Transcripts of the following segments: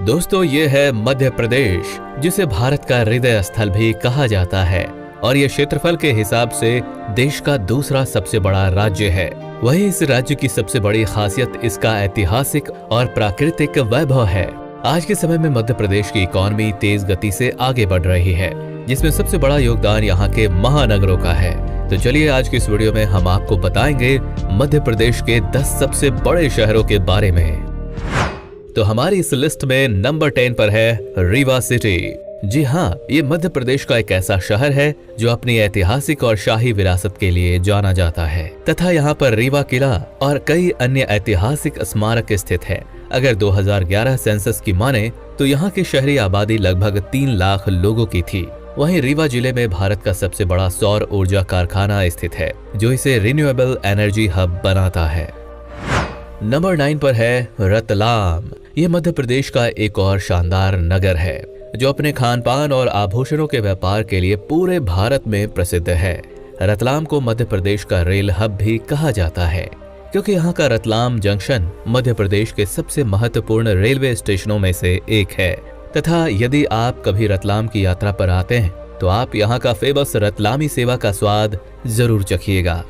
दोस्तों ये है मध्य प्रदेश, जिसे भारत का हृदय स्थल भी कहा जाता है और ये क्षेत्रफल के हिसाब से देश का दूसरा सबसे बड़ा राज्य है। वहीं इस राज्य की सबसे बड़ी खासियत इसका ऐतिहासिक और प्राकृतिक वैभव है। आज के समय में मध्य प्रदेश की इकॉनमी तेज गति से आगे बढ़ रही है, जिसमें सबसे बड़ा योगदान यहाँ के महानगरों का है। तो चलिए आज की इस वीडियो में हम आपको बताएंगे मध्य प्रदेश के 10 सबसे बड़े शहरों के बारे में। तो हमारी इस लिस्ट में नंबर 10 पर है रीवा सिटी। जी हाँ, ये मध्य प्रदेश का एक ऐसा शहर है जो अपनी ऐतिहासिक और शाही विरासत के लिए जाना जाता है तथा यहाँ पर रीवा किला और कई अन्य ऐतिहासिक स्मारक स्थित है। अगर 2011 सेंसस की माने तो यहाँ की शहरी आबादी लगभग 3 लाख लोगों की थी। वहीं रीवा जिले में भारत का सबसे बड़ा सौर ऊर्जा कारखाना स्थित है, जो इसे रिन्यूएबल एनर्जी हब बनाता है। नंबर 9 पर है रतलाम। ये मध्य प्रदेश का एक और शानदार नगर है जो अपने खान पान और आभूषणों के व्यापार के लिए पूरे भारत में प्रसिद्ध है। रतलाम को मध्य प्रदेश का रेल हब भी कहा जाता है, क्योंकि यहाँ का रतलाम जंक्शन मध्य प्रदेश के सबसे महत्वपूर्ण रेलवे स्टेशनों में से एक है। तथा यदि आप कभी रतलाम की यात्रा पर आते हैं तो आप यहाँ का फेमस रतलामी सेवा का स्वाद जरूर चखिएगा।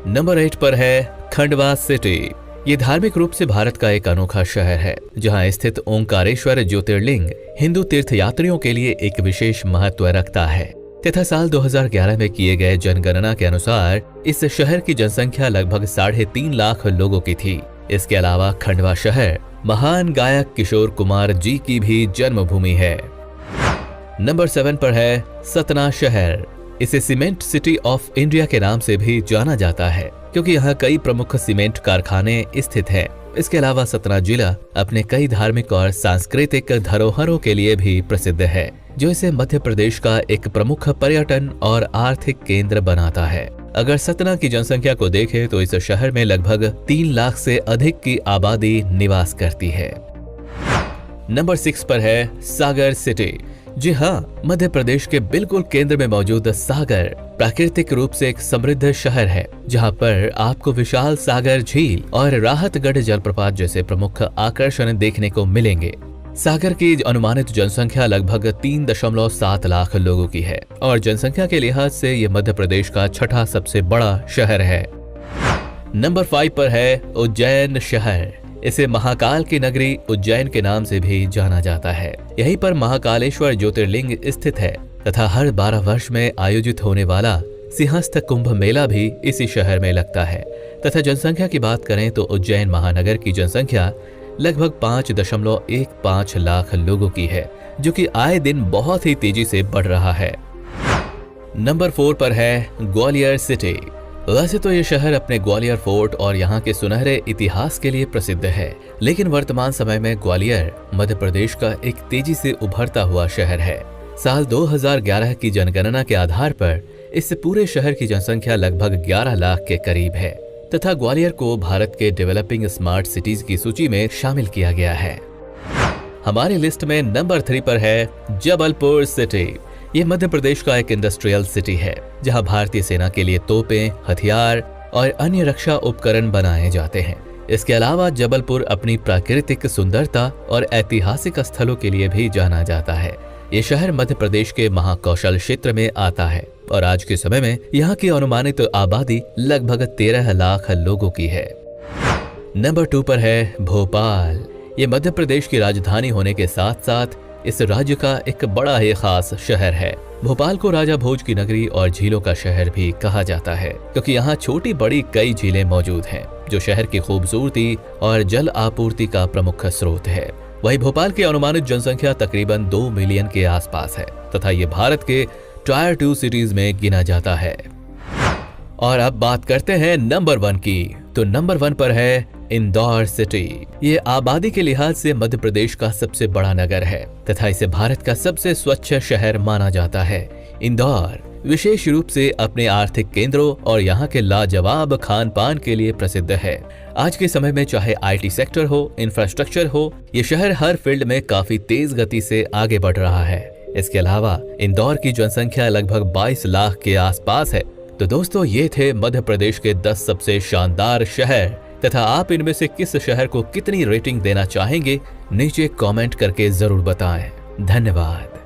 नंबर 8 पर है खंडवा सिटी। ये धार्मिक रूप से भारत का एक अनोखा शहर है, जहाँ स्थित ओंकारेश्वर ज्योतिर्लिंग हिंदू तीर्थयात्रियों के लिए एक विशेष महत्व रखता है। तथा साल 2011 में किए गए जनगणना के अनुसार इस शहर की जनसंख्या लगभग 3.5 लाख लोगों की थी। इसके अलावा खंडवा शहर महान गायक किशोर कुमार जी की भी जन्मभूमि है। नंबर 7 पर है सतना शहर। इसे सीमेंट सिटी ऑफ इंडिया के नाम से भी जाना जाता है, क्योंकि यहाँ कई प्रमुख सीमेंट कारखाने स्थित हैं। इसके अलावा सतना जिला अपने कई धार्मिक और सांस्कृतिक धरोहरों के लिए भी प्रसिद्ध है, जो इसे मध्य प्रदेश का एक प्रमुख पर्यटन और आर्थिक केंद्र बनाता है। अगर सतना की जनसंख्या को देखें तो इस शहर में लगभग 3 लाख से अधिक की आबादी निवास करती है। नंबर 6 पर है सागर सिटी। जी हाँ, मध्य प्रदेश के बिल्कुल केंद्र में मौजूद सागर प्राकृतिक रूप से एक समृद्ध शहर है, जहाँ पर आपको विशाल सागर झील और राहतगढ़ जलप्रपात जैसे प्रमुख आकर्षण देखने को मिलेंगे। सागर की अनुमानित जनसंख्या लगभग 3.7 लाख लोगों की है और जनसंख्या के लिहाज से ये मध्य प्रदेश का 6ठा सबसे बड़ा शहर है। नंबर 5 पर है उज्जैन शहर। इसे महाकाल की नगरी उज्जैन के नाम से भी जाना जाता है। यहीं पर महाकालेश्वर ज्योतिर्लिंग स्थित है तथा हर 12 वर्ष में आयोजित होने वाला सिंहस्थ कुंभ मेला भी इसी शहर में लगता है। तथा जनसंख्या की बात करें तो उज्जैन महानगर की जनसंख्या लगभग 5.15 लाख लोगों की है, जो कि आए दिन बहुत ही तेजी से बढ़ रहा है। नंबर 4 पर है ग्वालियर सिटी। वैसे तो ये शहर अपने ग्वालियर फोर्ट और यहाँ के सुनहरे इतिहास के लिए प्रसिद्ध है, लेकिन वर्तमान समय में ग्वालियर मध्य प्रदेश का एक तेजी से उभरता हुआ शहर है। साल 2011 की जनगणना के आधार पर इस पूरे शहर की जनसंख्या लगभग 11 लाख के करीब है तथा ग्वालियर को भारत के डेवलपिंग स्मार्ट सिटीज की सूची में शामिल किया गया है। हमारी लिस्ट में नंबर 3 पर है जबलपुर सिटी। ये मध्य प्रदेश का एक इंडस्ट्रियल सिटी है, जहां भारतीय सेना के लिए तोपें, हथियार और अन्य रक्षा उपकरण बनाए जाते हैं। इसके अलावा जबलपुर अपनी प्राकृतिक सुंदरता और ऐतिहासिक स्थलों के लिए भी जाना जाता है। ये शहर मध्य प्रदेश के महाकौशल क्षेत्र में आता है और आज के समय में यहाँ की अनुमानित आबादी लगभग 13 लाख लोगों की है। नंबर 2 पर है भोपाल। ये मध्य प्रदेश की राजधानी होने के साथ साथ इस राज्य का एक बड़ा ही खास शहर है। भोपाल को राजा भोज की नगरी और झीलों का शहर भी कहा जाता है, क्योंकि यहाँ छोटी बड़ी कई झीलें मौजूद हैं, जो शहर की खूबसूरती और जल आपूर्ति का प्रमुख स्रोत है। वहीं भोपाल की अनुमानित जनसंख्या तकरीबन 2 मिलियन के आसपास है तथा ये भारत के टायर 2 सिटीज में गिना जाता है। और अब बात करते हैं नंबर 1 की। तो नंबर 1 पर है इंदौर सिटी। ये आबादी के लिहाज से मध्य प्रदेश का सबसे बड़ा नगर है तथा इसे भारत का सबसे स्वच्छ शहर माना जाता है। इंदौर विशेष रूप से अपने आर्थिक केंद्रों और यहाँ के लाजवाब खान पान के लिए प्रसिद्ध है। आज के समय में चाहे IT सेक्टर हो, इंफ्रास्ट्रक्चर हो, ये शहर हर फील्ड में काफी तेज गति से आगे बढ़ रहा है। इसके अलावा इंदौर की जनसंख्या लगभग 22 लाख के आसपास है। तो दोस्तों, ये थे मध्य प्रदेश के 10 सबसे शानदार शहर तथा आप इनमें से किस शहर को कितनी रेटिंग देना चाहेंगे नीचे कमेंट करके जरूर बताएं। धन्यवाद।